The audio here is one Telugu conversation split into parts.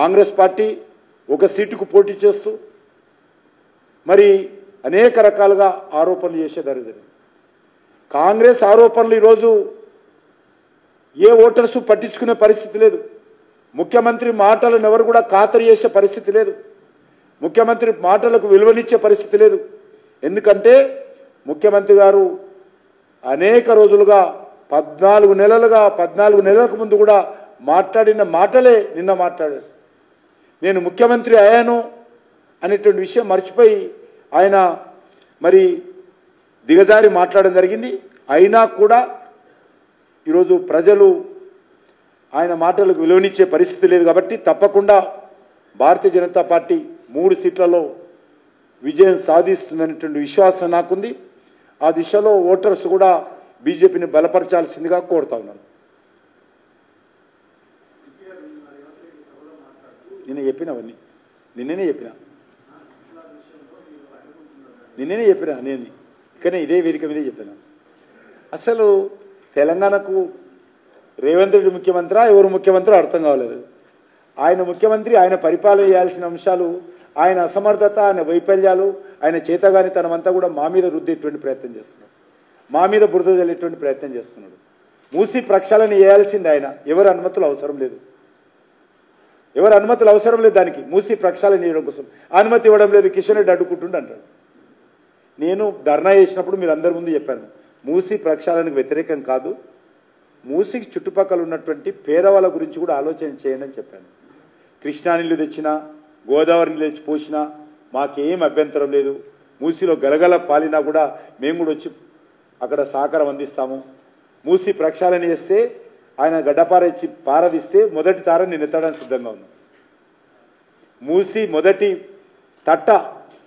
కాంగ్రెస్ పార్టీ ఒక సీటుకు పోటీ చేస్తూ మరి అనేక రకాలుగా ఆరోపణలు చేసే జరిగింది. కాంగ్రెస్ ఆరోపణలు ఈరోజు ఏ ఓటర్స్ పట్టించుకునే పరిస్థితి లేదు. ముఖ్యమంత్రి మాటలను ఎవరు కూడా ఖాతరు చేసే పరిస్థితి లేదు. ముఖ్యమంత్రి మాటలకు విలువనిచ్చే పరిస్థితి లేదు. ఎందుకంటే ముఖ్యమంత్రి గారు అనేక రోజులుగా 14 నెలలకు ముందు కూడా మాట్లాడిన మాటలే నిన్న మాట్లాడాడు. నేను ముఖ్యమంత్రి అయ్యాను అనేటువంటి విషయం మర్చిపోయి ఆయన మరి దిగజారి మాట్లాడడం జరిగింది. అయినా కూడా ఈరోజు ప్రజలు ఆయన మాటలకు విలువనిచ్చే పరిస్థితి లేదు. కాబట్టి తప్పకుండా భారతీయ జనతా పార్టీ 3 సీట్లలో విజయం సాధిస్తుందనేటువంటి విశ్వాసం నాకుంది. ఆ దిశలో ఓటర్స్ కూడా బీజేపీని బలపరచాల్సిందిగా కోరుతా ఉన్నాను. నిన్నే చెప్పినవన్నీ నిన్నే చెప్పినా నేను ఇక్కడనే ఇదే వేదిక మీదే చెప్పాను. అసలు తెలంగాణకు రేవంత్ రెడ్డి ముఖ్యమంత్రి ఎవరు ముఖ్యమంత్రి అర్థం కావలేదు. ఆయన ముఖ్యమంత్రి, ఆయన పరిపాలన చేయాల్సిన అంశాలు, ఆయన అసమర్థత, ఆయన వైఫల్యాలు, ఆయన చేతగానితనమంతా కూడా మా మీద రుద్దేటువంటి ప్రయత్నం చేస్తున్నాడు. మా మీద బురద జల్లేటువంటి ప్రయత్నం చేస్తున్నాడు. మూసి ప్రక్షాళన చేయాల్సింది ఆయన. ఎవరి అనుమతులు అవసరం లేదు. దానికి మూసి ప్రక్షాళన చేయడం కోసం అనుమతి ఇవ్వడం లేదు. కిషన్ రెడ్డి అడ్డుకుంటుండ అంటాడు. నేను ధర్నా చేసినప్పుడు మీరు అందరి ముందు చెప్పాను, మూసి ప్రక్షాళనకు వ్యతిరేకం కాదు, మూసికి చుట్టుపక్కల ఉన్నటువంటి పేదవాళ్ళ గురించి కూడా ఆలోచన చేయండి అని చెప్పాను. కృష్ణా నీళ్ళు తెచ్చినా, గోదావరి నీళ్ళు తెచ్చి పోసినా మాకేం అభ్యంతరం లేదు. మూసిలో గలగల పాలినా కూడా మేము కూడా వచ్చి అక్కడ సహకారం అందిస్తాము. మూసి ప్రక్షాళన చేస్తే ఆయన గడ్డపారెచ్చి పారదిస్తే మొదటి తార నేను ఎత్తడానికి సిద్ధంగా ఉన్నాను. మూసి మొదటి తట్ట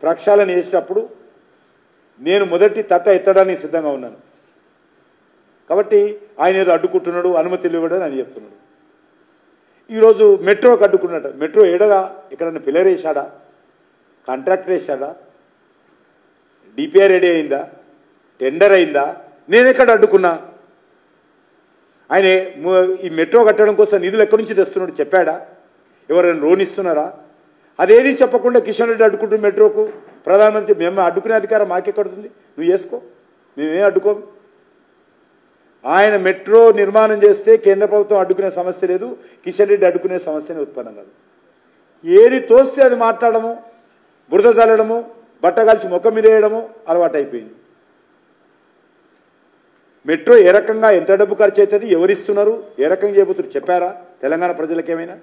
ప్రక్షాళన చేసేటప్పుడు నేను మొదటి తట్ట ఎత్తడానికి సిద్ధంగా ఉన్నాను. కాబట్టి ఆయన ఏదో అడ్డుకుంటున్నాడు, అనుమతులు ఇవ్వడం అని చెప్తున్నాడు. ఈరోజు మెట్రోకి అడ్డుకున్నాడు. మెట్రో ఏడగా ఎక్కడన్నా పిల్లర్ వేసాడా, కాంట్రాక్టర్ వేసాడా, డిపిఆర్ రెడీ అయిందా, టెండర్ అయిందా? నేను ఎక్కడ అడ్డుకున్నా? ఆయన ఈ మెట్రో కట్టడం కోసం నిధులు ఎక్కడి నుంచి తెస్తున్నాడు చెప్పాడా? ఎవరైనా లోన్ ఇస్తున్నారా? అదేది చెప్పకుండా కిషన్ రెడ్డి అడ్డుకుంటున్న మెట్రోకు ప్రధానమంత్రి మేము అడ్డుకునే అధికారం మాకెక్కడుతుంది? నువ్వు చేసుకో, మేమేం అడ్డుకోం. ఆయన మెట్రో నిర్మాణం చేస్తే కేంద్ర ప్రభుత్వం అడ్డుకునే సమస్య లేదు, కిషన్ రెడ్డి అడ్డుకునే సమస్యనే ఉత్పన్నం కాదు. ఏది తోస్తే అది మాట్లాడము, బురద చల్లడము, బట్టగాల్చి ముఖం మీద వేయడము అలవాటు అయిపోయింది. మెట్రో ఏ రకంగా ఎంత డబ్బు ఖర్చు అవుతుంది, ఎవరిస్తున్నారు, ఏ రకంగా చేయబోతున్నారు చెప్పారా తెలంగాణ ప్రజలకేమైనా?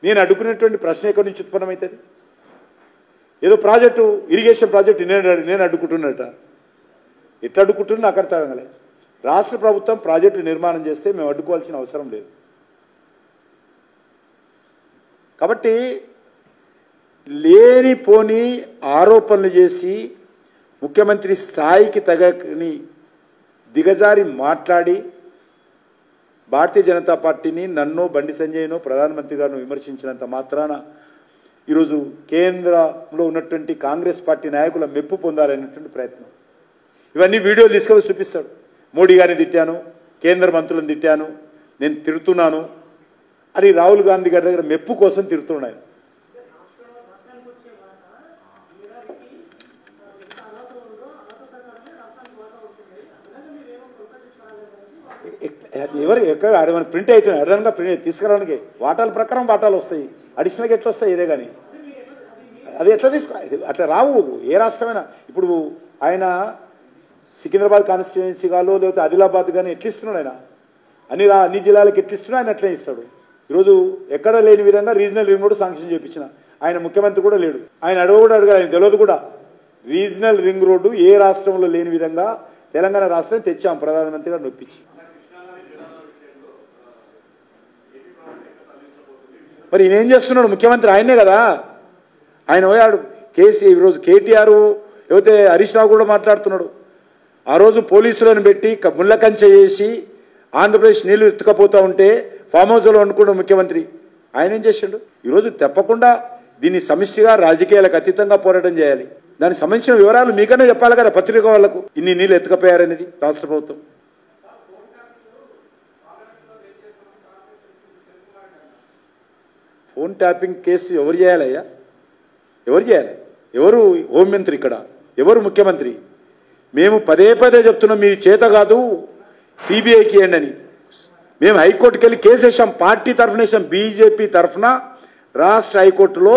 నేను అడ్డుకునేటువంటి ప్రశ్న ఎక్కడి నుంచి ఉత్పన్నమవుతుంది? ఏదో ప్రాజెక్టు, ఇరిగేషన్ ప్రాజెక్టు నేను అడ్డుకుంటున్నట. ఎట్లా అడ్డుకుంటున్నా అక్కడ తడగలే. రాష్ట్ర ప్రభుత్వం ప్రాజెక్టు నిర్మాణం చేస్తే మేము అడ్డుకోవాల్సిన అవసరం లేదు. కాబట్టి లేనిపోని ఆరోపణలు చేసి ముఖ్యమంత్రి స్థాయికి తగని దిగజారి మాట్లాడి భారతీయ జనతా పార్టీని నన్నో బండి సంజయ్నో ప్రధానమంత్రి గారిని విమర్శించినంత మాత్రాన ఈరోజు కేంద్రంలో ఉన్నటువంటి కాంగ్రెస్ పార్టీ నాయకుల మెప్పు పొందాలనేటువంటి ప్రయత్నం. ఇవన్నీ వీడియోలు తీసుకొని చూపిస్తాడు. మోడీ గారిని తిట్టాను, కేంద్ర మంత్రులను తిట్టాను, నేను తిడుతున్నాను అని రాహుల్ గాంధీ గారి దగ్గర మెప్పు కోసం తిడుతున్నాను. ఎవరు ఎక్కడ మన ప్రింట్ అవుతున్నాయి అర్థంగా ప్రింట్ తీసుకురావడానికి వాటాల ప్రకారం వాటాలు వస్తాయి, అడిషనల్గా ఎట్లా వస్తాయి ఇదే. కానీ అది ఎట్లా అట్లా రావు ఏ రాష్ట్రమైనా. ఇప్పుడు ఆయన సికింద్రాబాద్ కాన్స్టిట్యుయెన్సీ కాలో లేకపోతే ఆదిలాబాద్ కానీ ఎట్లా ఇస్తున్నాడు ఆయన? అన్ని జిల్లాలకు ఎట్లా ఇస్తున్నాడు ఆయన అట్లే ఇస్తాడు. ఈరోజు ఎక్కడ లేని విధంగా రీజనల్ రింగ్ రోడ్ శాంక్షన్ చేయించిన ఆయన ముఖ్యమంత్రి కూడా లేడు. ఆయన అడగ ఆయన తెలియదు కూడా. రీజనల్ రింగ్ రోడ్డు ఏ రాష్ట్రంలో లేని విధంగా తెలంగాణ రాష్ట్రం తెచ్చాం ప్రధానమంత్రి గారు నొప్పించి. మరి ఈయన ఏం చేస్తున్నాడు? ముఖ్యమంత్రి ఆయనే కదా. ఆయన పోయాడు ఈరోజు కేటీఆర్ లేకపోతే హరీష్ రావు కూడా మాట్లాడుతున్నాడు. ఆ రోజు పోలీసులను పెట్టి ముళ్ళ కంచె చేసి ఆంధ్రప్రదేశ్ నీళ్లు ఎత్తుకపోతూ ఉంటే ఫామ్ హౌస్లో అనుకున్న ముఖ్యమంత్రి ఆయన ఏం చేశాడు? ఈరోజు తప్పకుండా దీన్ని సమిష్టిగా రాజకీయాలకు అతీతంగా పోరాటం చేయాలి. దానికి సంబంధించిన వివరాలు మీకన్నా చెప్పాలి కదా పత్రిక వాళ్లకు, ఇన్ని నీళ్ళు ఎత్తుకపోయారనేది రాష్ట్ర ప్రభుత్వం. ఫోన్ ట్యాపింగ్ కేసు ఎవరు చేయాలయ్యా? ఎవరు చేయాలి? ఎవరు హోంమంత్రి ఇక్కడ? ఎవరు ముఖ్యమంత్రి? మేము పదే పదే చెప్తున్నాం, మీ చేత కాదు సిబిఐకి ఇవ్వండి అని. మేము హైకోర్టుకి వెళ్ళి కేసు వేసాం, పార్టీ తరఫున వేసాం, బీజేపీ తరఫున రాష్ట్ర హైకోర్టులో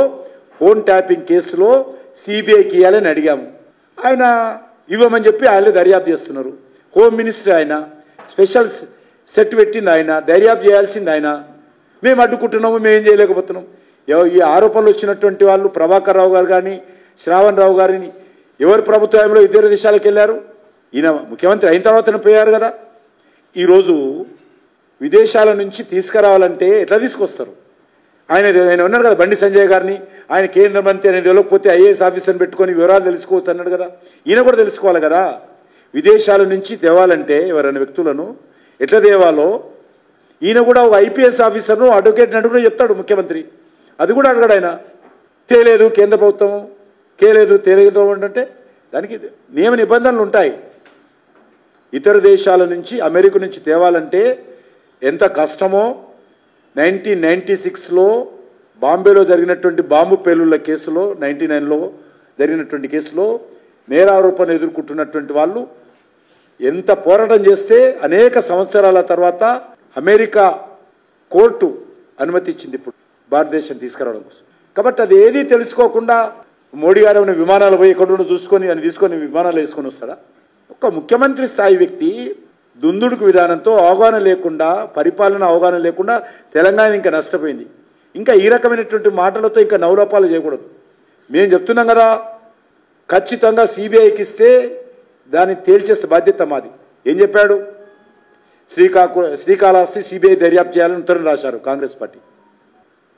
ఫోన్ ట్యాపింగ్ కేసులో సిబిఐకి ఇవ్వాలని అడిగాము. ఆయన ఇవ్వమని చెప్పి ఆయన దర్యాప్తు చేస్తున్నారు. హోమ్ మినిస్టర్ ఆయన, స్పెషల్ సెట్ పెట్టింది ఆయన, దర్యాప్తు చేయాల్సింది ఆయన. మేము అడ్డుకుంటున్నాము, మేము చేయలేకపోతున్నాం. ఈ ఆరోపణలు వచ్చినటువంటి వాళ్ళు ప్రభాకర్ రావు గారు కానీ శ్రావణ్ రావు గారిని ఎవరు ప్రభుత్వంలో ఇతర దేశాలకు వెళ్ళారు? ఈయన ముఖ్యమంత్రి అయిన తర్వాతనే పోయారు కదా. ఈరోజు విదేశాల నుంచి తీసుకురావాలంటే ఎట్లా తీసుకొస్తారు? ఆయన ఉన్నారు కదా బండి సంజయ్ గారిని, ఆయన కేంద్ర మంత్రి అనేది తెలియకపోతే ఐఏఎస్ ఆఫీసర్ని పెట్టుకొని వివరాలు తెలుసుకోవచ్చు అన్నాడు కదా. ఈయన కూడా తెలుసుకోవాలి కదా. విదేశాల నుంచి తేవాలంటే ఎవరైనా వ్యక్తులను ఎట్లా తేవాలో ఈయన కూడా ఒక ఐపీఎస్ ఆఫీసర్ను అడ్వకేట్ని అడుగునే చెప్తాడు ముఖ్యమంత్రి. అది కూడా అడగడు ఆయన. తేలేదు కేంద్ర ప్రభుత్వం, తేలేదు అంటే దానికి నియమ నిబంధనలు ఉంటాయి. ఇతర దేశాల నుంచి అమెరికా నుంచి తేవాలంటే ఎంత కష్టమో 1996లో బాంబేలో జరిగినటువంటి బాంబు పేలుళ్ల కేసులో 99లో జరిగినటువంటి కేసులో నేరారోపణ ఎదుర్కొంటున్నటువంటి వాళ్ళు ఎంత పోరాటం చేస్తే అనేక సంవత్సరాల తర్వాత అమెరికా కోర్టు అనుమతి ఇచ్చింది ఇప్పుడు భారతదేశం తీసుకురావడం కోసం. కాబట్టి అది ఏది తెలుసుకోకుండా మోడీ గారు ఏమైనా విమానాలు పోయి ఎక్కడో చూసుకొని అని తీసుకొని విమానాలు వేసుకొని వస్తాడా? ఒక ముఖ్యమంత్రి స్థాయి వ్యక్తి దుందుడుకు విధానంతో అవగాహన లేకుండా, పరిపాలన అవగాహన లేకుండా తెలంగాణ ఇంకా నష్టపోయింది. ఇంకా ఈ రకమైనటువంటి మాటలతో ఇంకా నవలోపాలు చేయకూడదు. మేము చెప్తున్నాం కదా, ఖచ్చితంగా సిబిఐకి ఇస్తే దాన్ని తేల్చేసే బాధ్యత మాది. ఏం చెప్పాడు? శ్రీకాళహస్తి సిబిఐ దర్యాప్తు చేయాలని ఉత్తరం రాశారు కాంగ్రెస్ పార్టీ.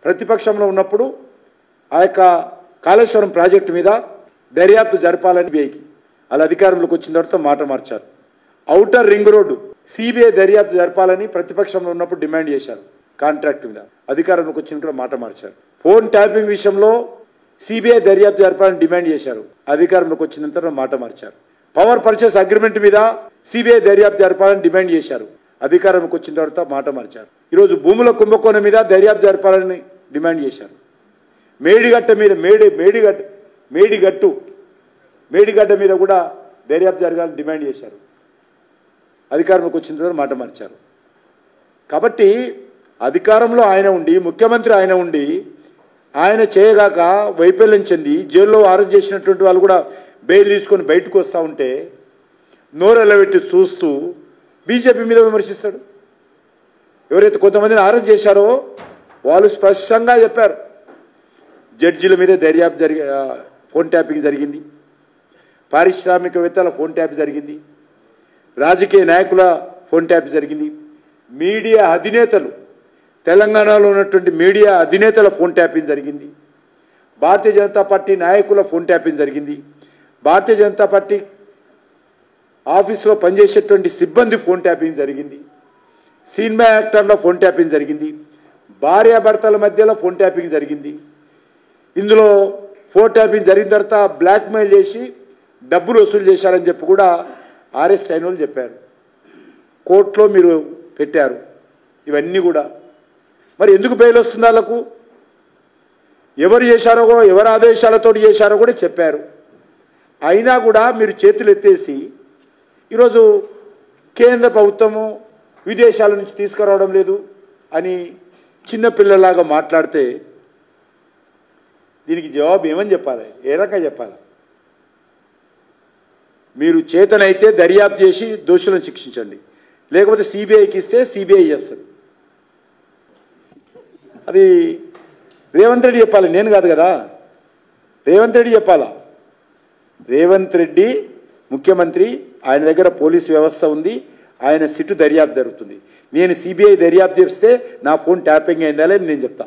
ప్రతిపక్షంలో ఉన్నప్పుడు ఆ యొక్క కాళేశ్వరం ప్రాజెక్టు మీద దర్యాప్తు జరపాలని సిబిఐకి, వాళ్ళ అధికారంలోకి వచ్చిన తర్వాత మాట మార్చారు. ఔటర్ రింగ్ రోడ్డు సిబిఐ దర్యాప్తు జరపాలని ప్రతిపక్షంలో ఉన్నప్పుడు డిమాండ్ చేశారు. కాంట్రాక్ట్ మీద అధికారంలోకి వచ్చిన కూడా మాట మార్చారు. ఫోన్ ట్యాపింగ్ విషయంలో సిబిఐ దర్యాప్తు జరపాలని డిమాండ్ చేశారు. అధికారంలోకి వచ్చిన తర్వాత మాట మార్చారు. పవర్ పర్చేస్ అగ్రిమెంట్ మీద సిబిఐ దర్యాప్తు జరపాలని డిమాండ్ చేశారు. అధికారంలోకి వచ్చిన తర్వాత మాట మార్చారు. ఈరోజు భూముల కుంభకోణం మీద దర్యాప్తు జరపాలని డిమాండ్ చేశారు. మేడిగడ్డ మీద మేడిగడ్డ మీద కూడా దర్యాప్తు జరగాలని డిమాండ్ చేశారు. అధికారంలోకి వచ్చిన తర్వాత మాట మార్చారు. కాబట్టి అధికారంలో ఆయన ఉండి, ముఖ్యమంత్రి ఆయన ఉండి, ఆయన చేయగాక వైఫల్యం చెంది జైల్లో అరెస్ట్ చేసినటువంటి వాళ్ళు కూడా బెయిల్ తీసుకొని బయటకు వస్తూ ఉంటే నోరెల్లబెట్టి చూస్తూ బీజేపీ మీద విమర్శిస్తాడు. ఎవరైతే కొంతమందిని అరెస్ట్ చేశారో వాళ్ళు స్పష్టంగా చెప్పారు, జడ్జీల మీద దర్యాప్తు ఫోన్ ట్యాపింగ్ జరిగింది, పారిశ్రామికవేత్తల ఫోన్ ట్యాప్ జరిగింది, రాజకీయ నాయకుల ఫోన్ ట్యాప్ జరిగింది, మీడియా అధినేతలు, తెలంగాణలో ఉన్నటువంటి మీడియా అధినేతల ఫోన్ ట్యాపింగ్ జరిగింది, భారతీయ జనతా పార్టీ నాయకుల ఫోన్ ట్యాపింగ్ జరిగింది, భారతీయ జనతా పార్టీ ఆఫీసులో పనిచేసేటువంటి సిబ్బంది ఫోన్ ట్యాపింగ్ జరిగింది, సినిమా యాక్టర్ల ఫోన్ ట్యాపింగ్ జరిగింది, భార్యాభర్తల మధ్యలో ఫోన్ ట్యాపింగ్ జరిగింది. ఇందులో ఫోన్ ట్యాపింగ్ జరిగిన తర్వాత బ్లాక్మెయిల్ చేసి డబ్బులు వసూలు చేశారని చెప్పి కూడా అరెస్ట్ అయిన వాళ్ళు చెప్పారు. కోర్టులో మీరు పెట్టారు ఇవన్నీ కూడా. మరి ఎందుకు బెయిల్ వస్తుంది వాళ్ళకు? ఎవరు చేశారో, ఎవరు ఆదేశాలతో చేశారో కూడా చెప్పారు. అయినా కూడా మీరు చేతులు ఎత్తేసి ఈరోజు కేంద్ర ప్రభుత్వము విదేశాల నుంచి తీసుకురావడం లేదు అని చిన్నపిల్లలాగా మాట్లాడితే దీనికి జవాబు ఏమని చెప్పాలి? ఏ రకంగా చెప్పాలి? మీరు చేతనైతే దర్యాప్తు చేసి దోషులను శిక్షించండి, లేకపోతే సిబిఐకి ఇస్తే సిబిఐ చేస్తుంది. అది రేవంత్ రెడ్డి చెప్పాలి, నేను కాదు కదా. రేవంత్ రెడ్డి చెప్పాలా? రేవంత్ రెడ్డి ముఖ్యమంత్రి, ఆయన దగ్గర పోలీసు వ్యవస్థ ఉంది, ఆయన సిట్టు దర్యాప్తు జరుగుతుంది. నేను సిబిఐ దర్యాప్తు చేస్తే నా ఫోన్ ట్యాపింగ్ అయిందా అని నేను చెప్తా.